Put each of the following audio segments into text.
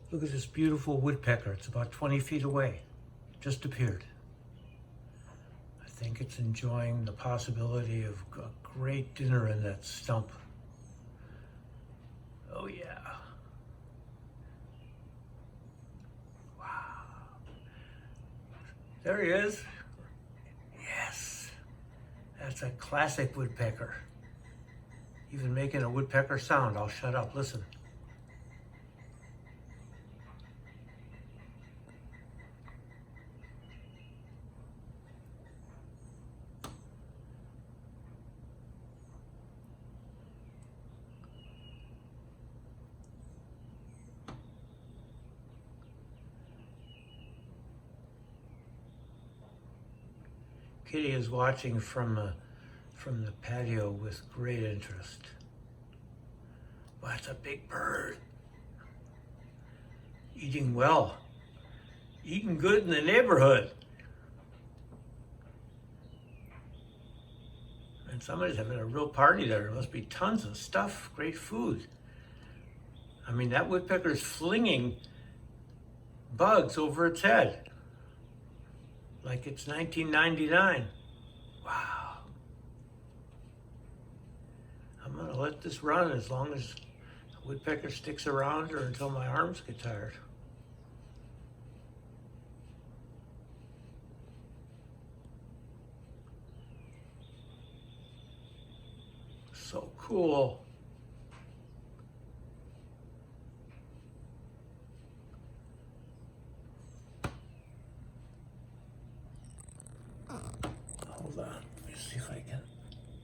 Look at this beautiful woodpecker. It's about 20 feet away. Just appeared. I think it's enjoying the possibility of a great dinner in that stump. Oh yeah. Wow. There he is. Yes. That's a classic woodpecker. Even making a woodpecker sound. I'll shut up. Listen. Kitty is watching from the patio with great interest. Wow, that's a big bird. Eating well. Eating good in the neighborhood. And somebody's having a real party there. There must be tons of stuff, great food. I mean, that woodpecker's flinging bugs over its head. Like it's 1999. Wow. I'm gonna let this run as long as the woodpecker sticks around or until my arms get tired. So cool. Hold on, let me see if I can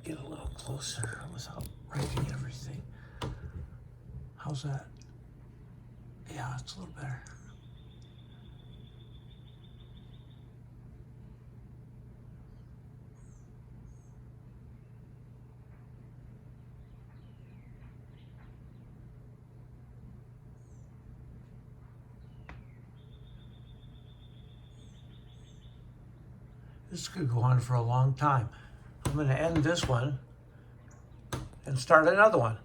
get a little closer without breaking everything. How's that? Yeah, it's a little better. This could go on for a long time. I'm going to end this one and start another one.